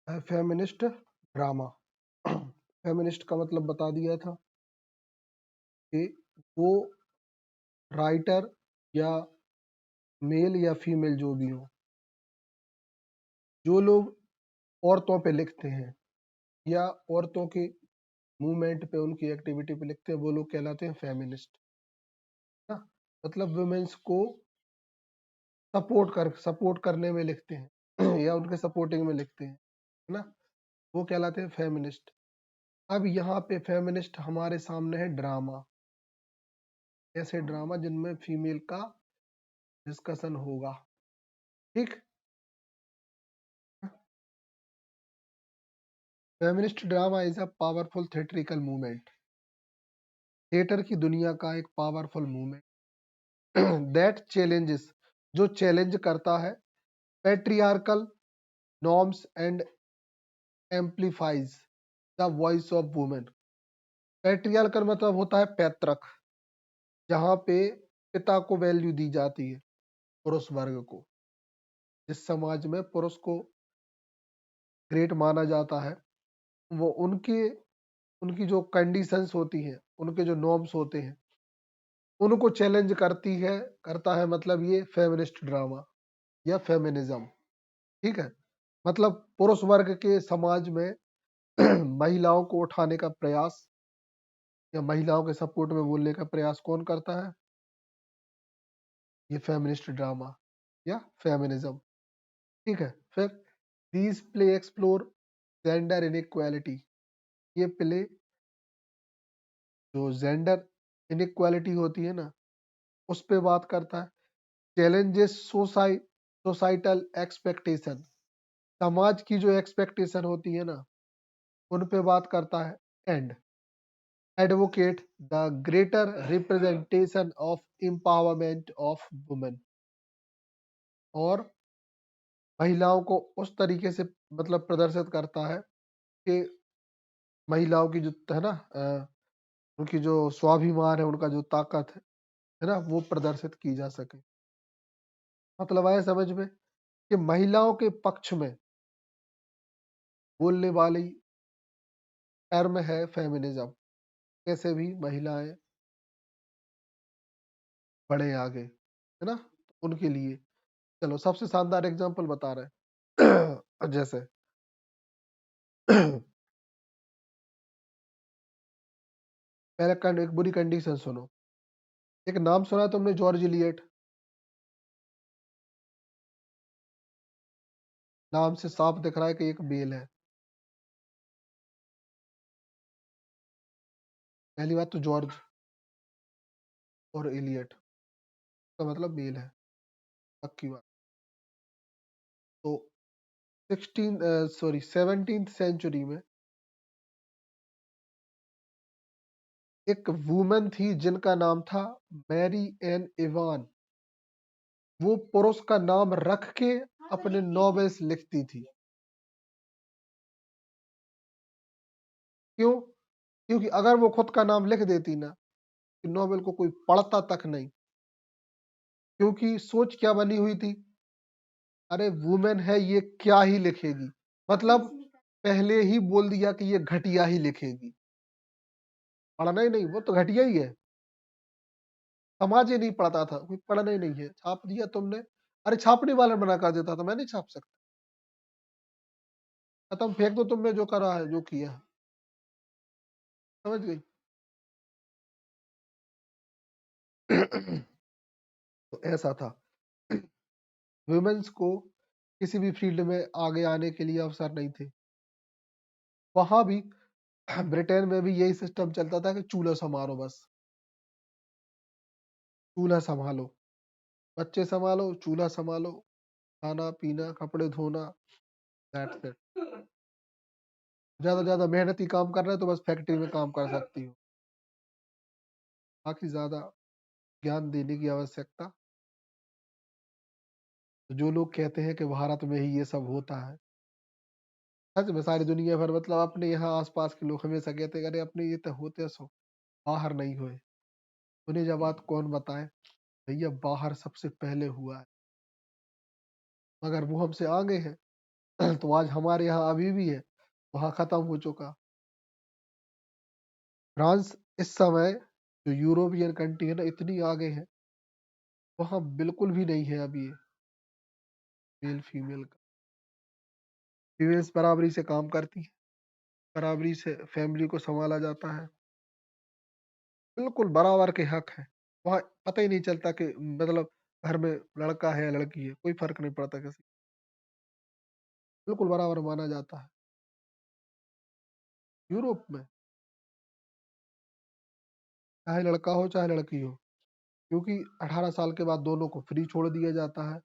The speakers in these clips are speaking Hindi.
Feminist drama. फेमिनिस्ट का मतलब बता दिया था कि वो राइटर या मेल या फीमेल जो भी हो, जो लोग औरतों पे लिखते हैं या औरतों के मूवमेंट पे, उनकी एक्टिविटी पे लिखते हैं, वो लोग कहलाते हैं फेमिनिस्ट ना। मतलब वुमेन्स को सपोर्ट करने में लिखते हैं या उनके सपोर्टिंग में लिखते हैं, है ना, वो कहलाते हैं फेमिनिस्ट। अब यहाँ पे फेमिनिस्ट हमारे सामने है ड्रामा, ऐसे ड्रामा जिनमें फीमेल का डिस्कशन होगा। ठीक। Feminist drama is a powerful theatrical movement, theatre की दुनिया का एक पावरफुल मूवमेंट दैट चैलेंजेस, जो चैलेंज करता है patriarchal norms and amplifies the voice of women. Patriarchal मतलब होता है पैतृक, जहाँ पे पिता को वैल्यू दी जाती है, पुरुष वर्ग को, जिस समाज में पुरुष को ग्रेट माना जाता है, वो उनके उनकी जो कंडीशंस होती हैं, उनके जो नॉर्म्स होते हैं, उनको चैलेंज करता है, मतलब ये फेमिनिस्ट ड्रामा या फेमिनिज्म। ठीक है। मतलब पुरुष वर्ग के समाज में महिलाओं को उठाने का प्रयास या महिलाओं के सपोर्ट में बोलने का प्रयास कौन करता है? ये फेमिनिस्ट ड्रामा या फेमिनिज्म। ठीक है। फिर these play explore gender inequality, ये प्ले जो जेंडर इनइक्वालिटी होती है ना, उस पे बात करता है। चैलेंजेस सोसाइटल एक्सपेक्टेशन, समाज की जो एक्सपेक्टेशन होती है ना, उन पे बात करता है। And advocate the greater representation of empowerment of women, और महिलाओं को उस तरीके से मतलब प्रदर्शित करता है कि महिलाओं की जो है ना, उनकी जो स्वाभिमान है, उनका जो ताकत है ना, वो प्रदर्शित की जा सके। मतलब आए समझ में कि महिलाओं के पक्ष में बोलने वाली टर्म है फेमिनिज्म। कैसे भी महिलाएं बढ़े आगे, है ना, उनके लिए। चलो सबसे शानदार एग्जांपल बता रहे हैं जैसे एक बुरी कंडीशन सुनो। एक नाम सुना है तुमने, जॉर्ज इलियट? नाम से साफ दिख रहा है कि एक मेल है। पहली बात तो जॉर्ज और इलियट का मतलब मेल है, पक्की बात। तो 17th सेंचुरी में एक वुमन थी जिनका नाम था मैरी एन इवान। वो पुरुष का नाम रख के अपने नॉवेल्स लिखती थी। क्यों? क्योंकि अगर वो खुद का नाम लिख देती ना, कि नॉवेल को कोई पढ़ता तक नहीं। क्योंकि सोच क्या बनी हुई थी, अरे वुमेन है, ये क्या ही लिखेगी, मतलब पहले ही बोल दिया कि ये घटिया ही लिखेगी। पढ़ना ही नहीं, वो तो घटिया ही है। समाज ही नहीं पढ़ता था, कोई पढ़ना ही नहीं है, छाप दिया तुमने। अरे छापने वाला मना कर देता था, मैं नहीं छाप सकता, खत्म, फेंक दो, तुमने जो करा है, जो किया है। समझ गई? तो ऐसा था। वुमेन्स को किसी भी फील्ड में आगे आने के लिए अवसर नहीं थे। वहां भी ब्रिटेन में भी यही सिस्टम चलता था कि चूल्हा संभालो, बस चूल्हा संभालो, बच्चे संभालो, चूल्हा संभालो, खाना पीना, कपड़े धोना, दैट्स इट। ज्यादा मेहनती काम कर रहे हो तो बस फैक्ट्री में काम कर सकती हो, बाकी ज्यादा ज्ञान देने की आवश्यकता। तो जो लोग कहते हैं कि भारत में ही ये सब होता है, सच में सारी दुनिया भर, मतलब अपने यहाँ आसपास के लोग हमेशा कहते हैं, अरे अपने ये तो होते सो, बाहर नहीं हुए। उन्हें जब बात कौन बताए, भैया बाहर सबसे पहले हुआ है, मगर वो हमसे आगे हैं। तो आज हमारे यहाँ अभी भी है, वहाँ खत्म हो चुका। फ्रांस इस समय जो यूरोपियन कंट्री है ना, इतनी आगे है, वहाँ बिल्कुल भी नहीं है अभी ये मेल फीमेल का। फीमेल्स बराबरी से काम करती है, बराबरी से फैमिली को संभाला जाता है, बिल्कुल बराबर के हक है। वहाँ पता ही नहीं चलता कि मतलब घर में लड़का है या लड़की है, कोई फर्क नहीं पड़ता किसी, बिल्कुल बराबर माना जाता है यूरोप में, चाहे लड़का हो चाहे लड़की हो, क्योंकि 18 साल के बाद दोनों को फ्री छोड़ दिया जाता है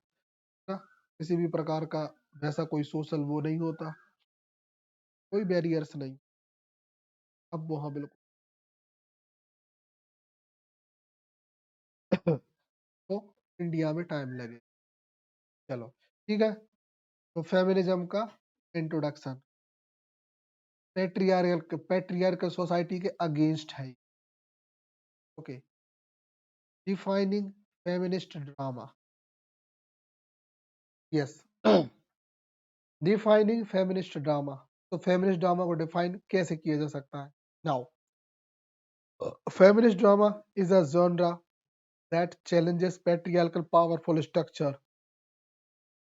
ना, किसी भी प्रकार का वैसा कोई सोशल वो नहीं होता, कोई बैरियर्स नहीं। अब वहाँ बिल्कुल तो इंडिया में टाइम लगे। चलो ठीक है, तो फेमिनिज्म का इंट्रोडक्शन, पेट्रियार्कल सोसाइटी के अगेंस्ट है। Okay, defining feminist drama, yes, defining feminist drama. तो फेमिनिस्ट ड्रामा को डिफाइन कैसे किया जा सकता है? Now, feminist drama is a genre that challenges patriarchal powerful structure।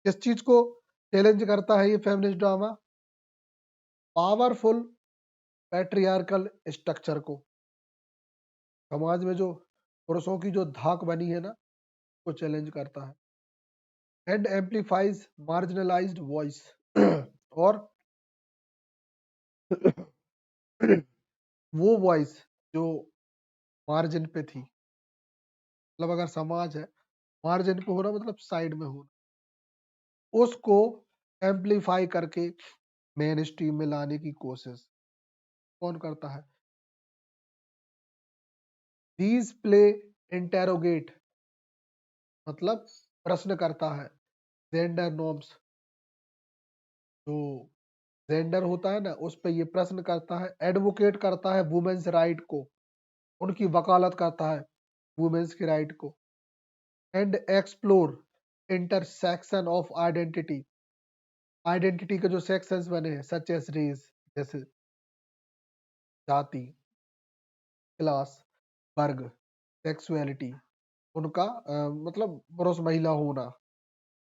किस चीज को चैलेंज करता है ये feminist drama? Powerful patriarchal structure को। समाज में जो पुरुषों की जो धाक बनी है ना, वो चैलेंज करता है। एंड एम्पलीफाइज मार्जिनलाइज्ड वॉइस और वो वॉइस जो मार्जिन पे थी, मतलब अगर समाज है मार्जिन पे होना मतलब साइड में होना, उसको एम्पलीफाई करके मेन स्ट्रीम में लाने की कोशिश कौन करता है? दीज प्ले इंटेरोगेट, मतलब प्रश्न करता है जेंडर नॉर्म्स, जो जेंडर होता है ना उस पर ये प्रश्न करता है, एडवोकेट करता है वुमेन्स राइट को, उनकी वकालत करता है वुमेन्स की राइट को। And explore intersection of identity, identity के जो सेक्शंस बने हैं सच एस रेस, जैसे जाति, क्लास, वर्ग, सेक्सुअलिटी, उनका मतलब पुरुष महिला होना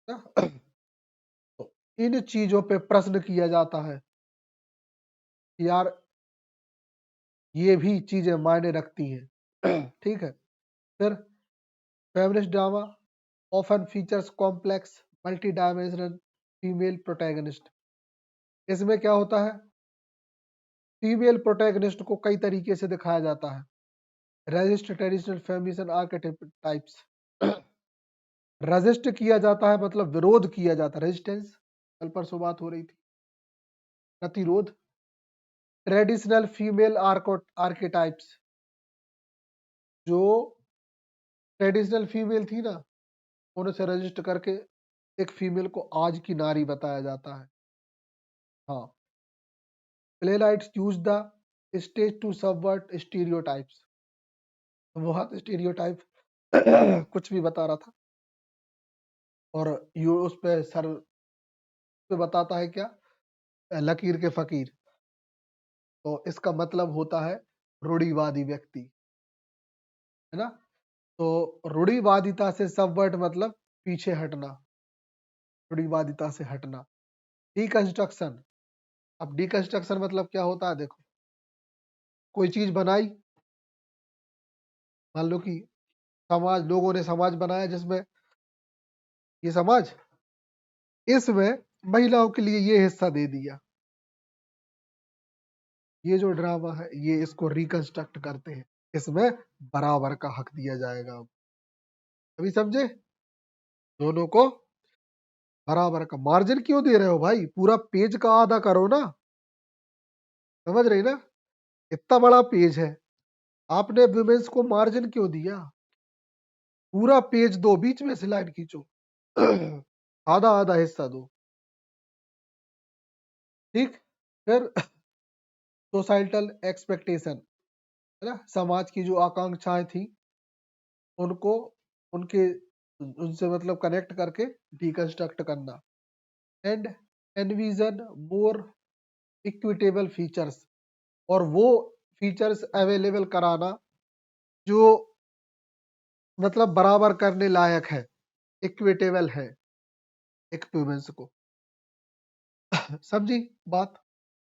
ना। तो इन चीजों पे प्रश्न किया जाता है कि यार ये भी चीजें मायने रखती हैं। ठीक है, फिर feminist drama often features complex multi dimensional female protagonist. इसमें क्या होता है, फीमेल प्रोटैगनिस्ट को कई तरीके से दिखाया जाता है। Resist traditional feminist archetypes, resist किया जाता है मतलब विरोध किया जाता है, रेजिस्टेंस, कल परसों बात हो रही थी, प्रतिरोध। ट्रेडिशनल फीमेल आर्केटाइप्स, जो ट्रेडिशनल फीमेल थी ना, उनसे रजिस्ट करके एक फीमेल को आज की नारी बताया जाता है। हाँ, playwrights use the stage to subvert stereotypes, बहुत स्टीरियोटाइप कुछ भी बता रहा था, और यू उस पे सर पे बताता है क्या, लकीर के फकीर, तो इसका मतलब होता है रूढ़िवादी व्यक्ति, है ना। तो रूढ़िवादिता से सबवर्ट मतलब पीछे हटना, रूढ़िवादिता से हटना। डिकंस्ट्रक्शन, अब डिकंस्ट्रक्शन मतलब क्या होता है, देखो कोई चीज बनाई, मान लो कि समाज, लोगों ने समाज बनाया जिसमें ये समाज, इसमें महिलाओं के लिए ये हिस्सा दे दिया, ये जो ड्रामा है ये इसको रिकंस्ट्रक्ट करते हैं, इसमें बराबर का हक दिया जाएगा। अभी समझे, दोनों को बराबर का। मार्जिन क्यों दे रहे हो भाई, पूरा पेज का आधा करो ना, समझ रही ना, इतना बड़ा पेज है, आपने वुमेन्स को मार्जिन क्यों दिया? पूरा पेज दो, बीच में से लाइन खींचो, आधा आधा हिस्सा दो, ठीक। फिर सोसाइटल एक्सपेक्टेशन, है ना, समाज की जो आकांक्षाएं थी उनको, उनके उनसे मतलब कनेक्ट करके डिकंस्ट्रक्ट करना। And envision more equitable features, और वो फीचर्स अवेलेबल कराना जो मतलब बराबर करने लायक है, इक्विटेबल है एक वुमेन्स को। समझी बात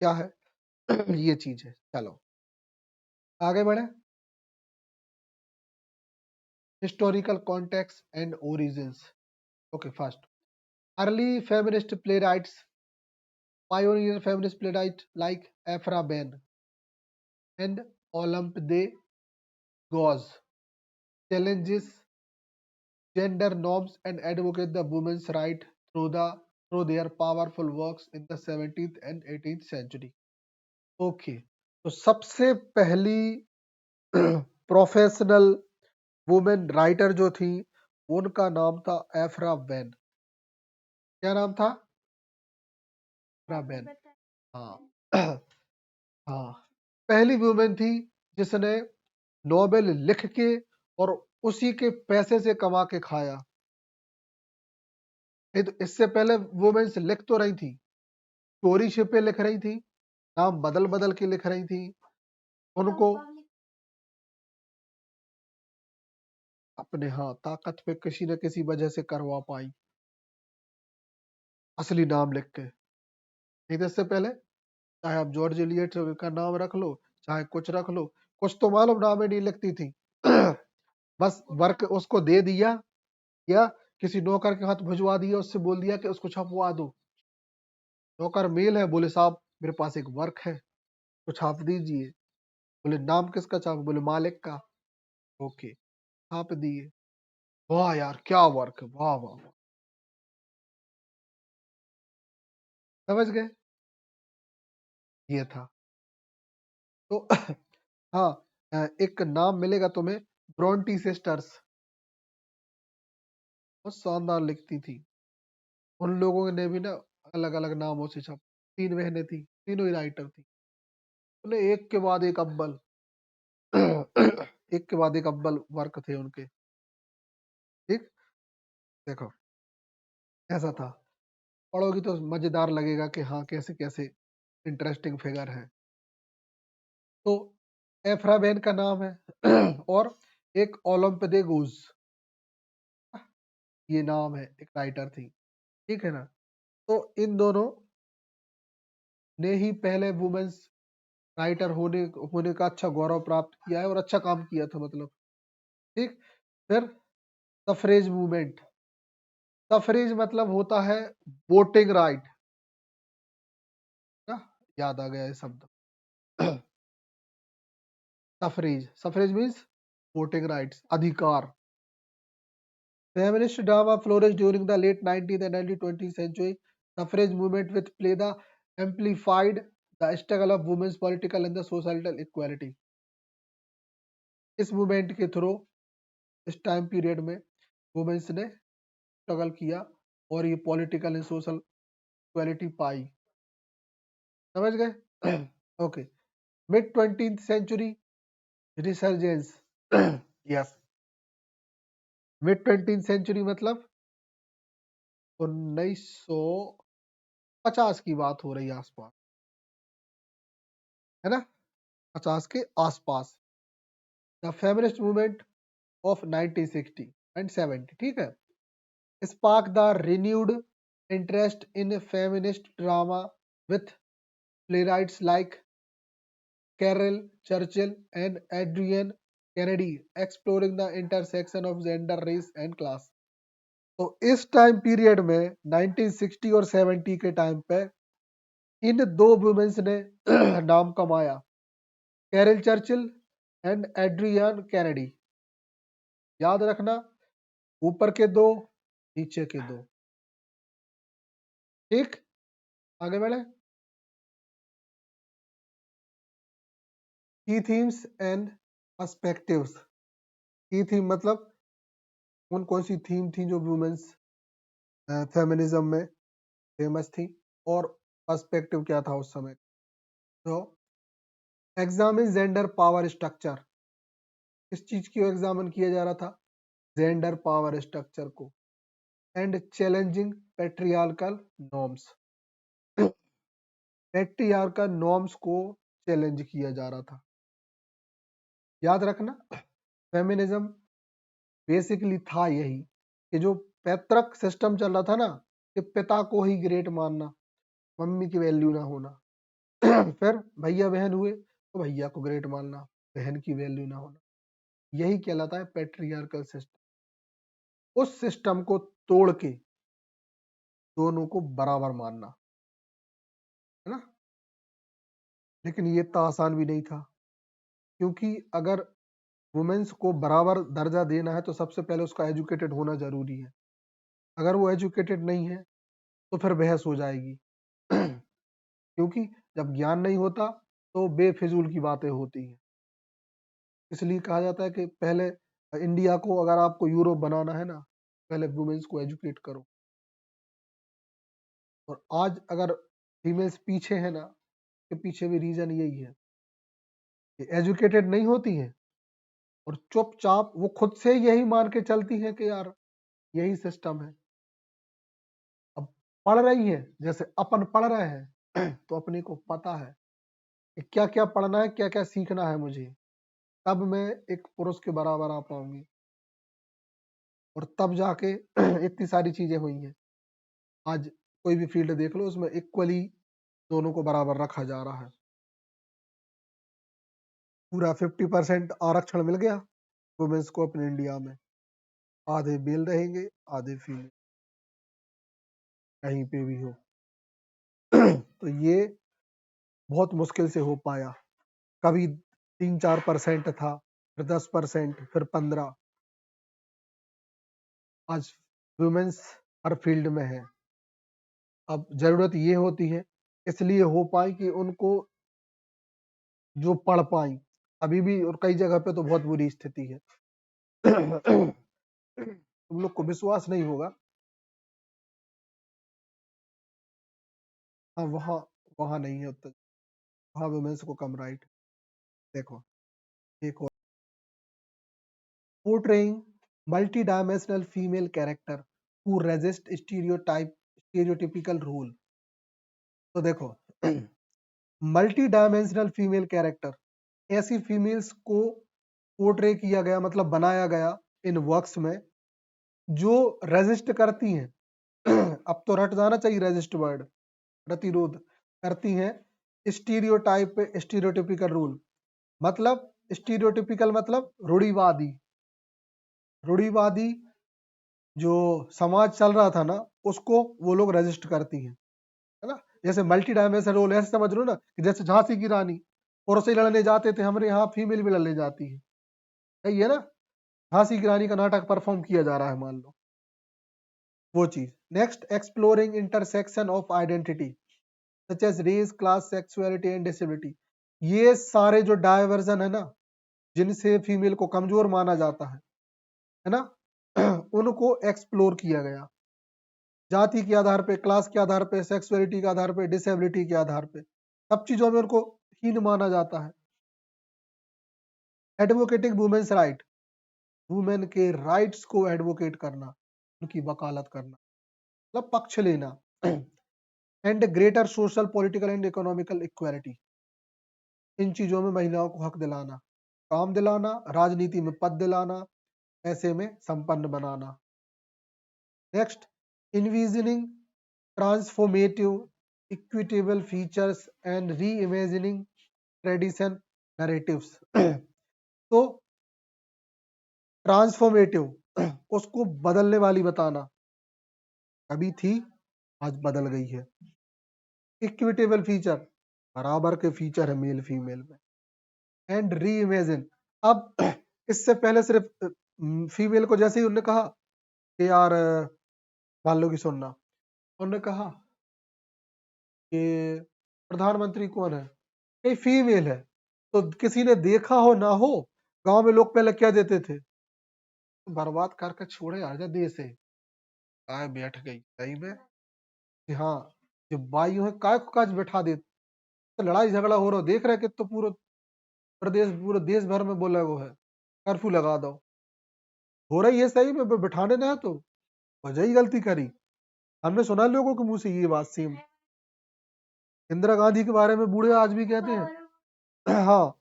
क्या है? ये चीज है। चलो आगे बढ़े। Historical context and origins. Okay, first early feminist playwrights, pioneer feminist playwright like Aphra Behn and Olympe de Gauze challenges gender norms and advocate the women's right through their powerful works in the 17th and 18th century. Okay, तो सबसे पहली प्रोफेशनल वुमेन राइटर जो थी उनका नाम था एफ्रा बेन। क्या नाम था? एफ्रा बेन। हाँ। हाँ, पहली वुमेन थी जिसने नोबेल लिख के और उसी के पैसे से कमा के खाया। नहीं तो इससे पहले वुमेन्स लिख तो रही थी, चोरी छिपे लिख रही थी, नाम बदल बदल के लिख रही थी। उनको अपने हाँ ताकत पे किसी न किसी वजह से करवा पाई, असली नाम लिख के। नहीं तो इससे पहले चाहे आप जॉर्ज एलियट का नाम रख लो, चाहे कुछ रख लो, कुछ तो मालूम नाम ही नहीं लिखती थी। बस वर्क उसको दे दिया या किसी नौकर के हाथ भिजवा दिया, उससे बोल दिया कि उसको छपवा दो। नौकर मेल है, बोले साहब मेरे पास एक वर्क है तो छाप दीजिए। बोले नाम किसका छाप? बोले मालिक का। ओके, छाप दिए। वाह यार क्या वर्क है, वाह वाह वाह। समझ गए? ये था तो हाँ, एक नाम मिलेगा तुम्हें, ब्रोंटी सिस्टर्स, बहुत शानदार लिखती थी। उन लोगों ने भी ना अलग अलग नामों से छाप, तीन बहनें थी, तीनों ही राइटर थी। उन्हें एक के बाद एक अव्वल एक के बाद एक अव्वल वर्क थे उनके। ठीक, देखो ऐसा था, पढ़ोगी तो मजेदार लगेगा कि हाँ कैसे कैसे इंटरेस्टिंग फिगर है। तो एफ्रा बेन का नाम है और एक ओलंप दे गूज, ये नाम है, एक राइटर थी। ठीक है ना? तो इन दोनों ने ही पहले वुमेन्स राइटर होने होने का अच्छा गौरव प्राप्त किया है और अच्छा काम किया था मतलब। ठीक, फिर सफरेज मूवमेंट। सफरेज मतलब होता है वोटिंग राइट ना, याद आ गया ये शब्द। Suffrage, suffrage means voting rights, अधिकार। Feminist drama flourished during the late 19th and early 20th century. Suffrage movement which play the amplified the struggle of women's political and the societal equality. इस मूवमेंट के थ्रू इस टाइम पीरियड में वुमेन्स ने स्ट्रगल किया और ये पॉलिटिकल एंड सोशल इक्वालिटी पाई। समझ गए? Okay, mid 20th century resurgence. Yes, mid 20th century मतलब 1950 की बात हो रही है आसपास, है ना? 50 के आसपास। The feminist movement of 1960 and 70, ठीक है, sparked the renewed interest in feminist drama with playwrights like Carol Churchill and Adrienne Kennedy exploring the intersection of gender, race and class. तो इस टाइम पीरियड में 1960 और 70 के टाइम पे इन दो वुमेन्स ने नाम कमाया, Caryl Churchill and Adrienne Kennedy. याद रखना, ऊपर के दो, नीचे के दो। ठीक, आगे बढ़े। की थीम्स एंड पर्सपेक्टिव्स। की थीम मतलब कौन कौन सी थीम थी जो वुमेन्स फेमिनिज्म में फेमस थी, और पर्सपेक्टिव क्या था उस समय। तो एग्जामिन जेंडर पावर स्ट्रक्चर, किस चीज की एग्जामिन किया जा रहा था? जेंडर पावर स्ट्रक्चर को। And challenging patriarchal norms, patriarchal norms को चैलेंज किया जा रहा था। याद रखना, फेमिनिज्म बेसिकली था यही कि जो पैतृक सिस्टम चल रहा था ना, कि पिता को ही ग्रेट मानना, मम्मी की वैल्यू ना होना। फिर भैया बहन हुए तो भैया को ग्रेट मानना, बहन की वैल्यू ना होना, यही कहलाता है पैट्रियार्कल सिस्टम। उस सिस्टम को तोड़ के दोनों को बराबर मानना, है ना। लेकिन ये इतना आसान भी नहीं था, क्योंकि अगर वुमेन्स को बराबर दर्जा देना है तो सबसे पहले उसका एजुकेटेड होना जरूरी है। अगर वो एजुकेटेड नहीं है तो फिर बहस हो जाएगी। क्योंकि जब ज्ञान नहीं होता तो बेफिजूल की बातें होती हैं। इसलिए कहा जाता है कि पहले इंडिया को अगर आपको यूरोप बनाना है ना, पहले वुमेन्स को एजुकेट करो। और आज अगर फीमेल्स पीछे है ना, के पीछे भी रीजन यही है कि एजुकेटेड नहीं होती हैं और चुपचाप वो खुद से यही मान के चलती हैं कि यार यही सिस्टम है। अब पढ़ रही है, जैसे अपन पढ़ रहे हैं तो अपने को पता है कि क्या क्या पढ़ना है, क्या क्या सीखना है मुझे, तब मैं एक पुरुष के बराबर आ पाऊंगी। और तब जाके इतनी सारी चीजें हुई हैं। आज कोई भी फील्ड देख लो, उसमें इक्वली दोनों को बराबर रखा जा रहा है। पूरा 50% आरक्षण मिल गया वुमेन्स को अपने इंडिया में। आधे मेल रहेंगे, आधे फीमेल, कहीं पे भी हो। तो ये बहुत मुश्किल से हो पाया। कभी 3-4% था, फिर 10%, फिर 15। आज वुमेन्स हर फील्ड में है। अब जरूरत ये होती है, इसलिए हो पाई कि उनको जो पढ़ पाई। अभी भी और कई जगह पे तो बहुत बुरी स्थिति है। तुम लोग को विश्वास नहीं होगा। हाँ, वहाँ वहाँ नहीं है उत्तर, वहाँ वुमेन्स को कम राइट। देखो, एक और, portraying multi dimensional female character who resist stereotypical role. तो देखो, मल्टी डायमेंशनल फीमेल कैरेक्टर, ऐसी फीमेल्स को पोर्ट्रे किया गया, मतलब बनाया गया इन वर्क्स में, जो रेजिस्ट करती हैं। अब तो रट जाना चाहिए रेजिस्ट वर्ड, प्रतिरोध करती हैं स्टीरियोटाइप पे, स्टीरियोटिपिकल रूल। मतलब स्टीरियोटिपिकल मतलब रूढ़िवादी, रूढ़िवादी जो समाज चल रहा था ना, उसको वो लोग रेजिस्ट करती हैं, है ना। जैसे मल्टी डायमेंशनल रोल ऐसे समझ लो ना, कि जैसे झांसी की रानी पुरुष से लड़ने जाते थे, हमारे यहाँ फीमेल भी लड़ने जाती है। सही है ना, झांसी की रानी का नाटक परफॉर्म किया जा रहा है, मान लो वो चीज। Next, exploring intersection of identity such as race, class, sexuality and disability. ये सारे जो डायवर्जन है ना, जिनसे फीमेल को कमजोर माना जाता है ना, उनको एक्सप्लोर किया गया। जाति के आधार पे, क्लास के आधार पे, सेक्सुअलिटी के आधार पे, डिसेबिलिटी के आधार पे, सब चीजों में उनको हीन माना जाता है। एडवोकेटिंग वुमेन्स राइट, वुमेन के राइट्स को एडवोकेट करना, उनकी वकालत करना, मतलब पक्ष लेना। And greater social, political and economical equality, इन चीजों में महिलाओं को हक दिलाना, काम दिलाना, राजनीति में पद दिलाना, पैसे में संपन्न बनाना। Next, envisioning transformative equitable features and reimagining tradition narratives। तो ट्रांसफॉर्मेटिव, उसको बदलने वाली बताना, कभी थी आज बदल गई है। इक्विटेबल फीचर, बराबर के फीचर है मेल फीमेल में। एंड री इमेजिन, अब इससे पहले सिर्फ फीमेल को जैसे ही उन्होंने कहा कि यार मान लो कि सुनना, उन्होंने कहा कि प्रधानमंत्री कौन है, कहीं फीमेल है, तो किसी ने देखा हो ना हो, गांव में लोग पहले क्या देते थे, तो बर्बाद करके छोड़े आ जा देश से। काय बैठ गई सही में कि हाँ, जो बाइयों है काय को काज बैठा दे, तो लड़ाई झगड़ा हो रहा, देख रहे कि तो पूरे प्रदेश, पूरे देश भर में बोला वो है कर्फ्यू लगा दो, हो रही है सही में, बिठाने ना है तो वजह ही गलती करी। हमने सुना लोगों के मुंह से ये बात सेम। इंदिरा गांधी के बारे में बूढ़े आज भी कहते हैं। हाँ,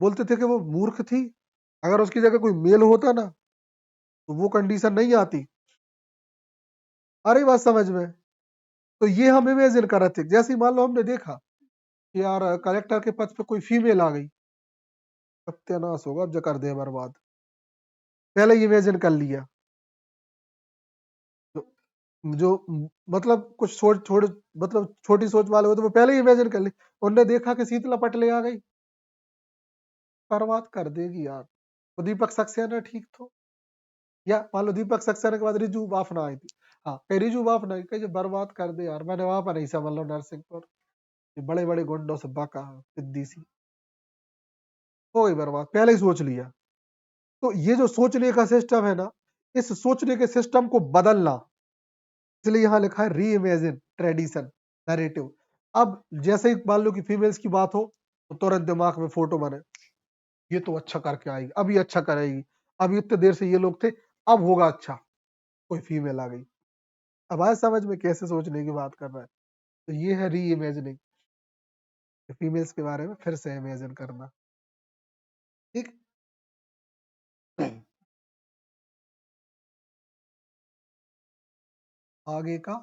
बोलते थे कि वो मूर्ख थी, अगर उसकी जगह कोई मेल होता ना तो वो कंडीशन नहीं आती। आ रही बात समझ में? तो ये हम इमेजिन कर रहे थे, जैसे ही मान लो हमने देखा कि यार कलेक्टर के पद पे कोई फीमेल आ गई, सत्यानाश होगा, अब जो कर दे बर्बाद, पहले ही इमेजिन कर लिया। जो, मतलब कुछ सोच छोड़, मतलब छोटी सोच वाले हो तो वो पहले ही इमेजिन कर ली। उनने देखा कि शीतला पटले आ गई, बर्बाद कर देगी यार। तो दीपक सक्सेना ठीक थो, या मान लो दीपक सक्सेना के बाद रिजू बाफना आई थी, हाँ कहीं रिजू बाफना आई, कहीं बर्बाद कर दे यार। मैंने वहां पर नहीं समझ लो नरसिंहपुर, ये बड़े बड़े गुंडों से बाका सिद्दी सी हो गई बर्बाद, पहले ही सोच लिया। तो ये जो सोचने का सिस्टम है ना, इस सोचने के सिस्टम को बदलना, इसलिए यहां लिखा है री इमेजिन ट्रेडिशन नैरेटिव। अब जैसे ही मान लो कि फीमेल्स की बात हो तो तुरंत दिमाग में फोटो बने, ये तो अच्छा करके आएगी, अब ये अच्छा करेगी, अब इतने देर से ये लोग थे, अब होगा अच्छा, कोई फीमेल आ गई। अब आए समझ में कैसे सोचने की बात कर रहा है? तो ये है री इमेजिनिंग, फीमेल्स के बारे में फिर से इमेजिन करना। ठीक। आगे का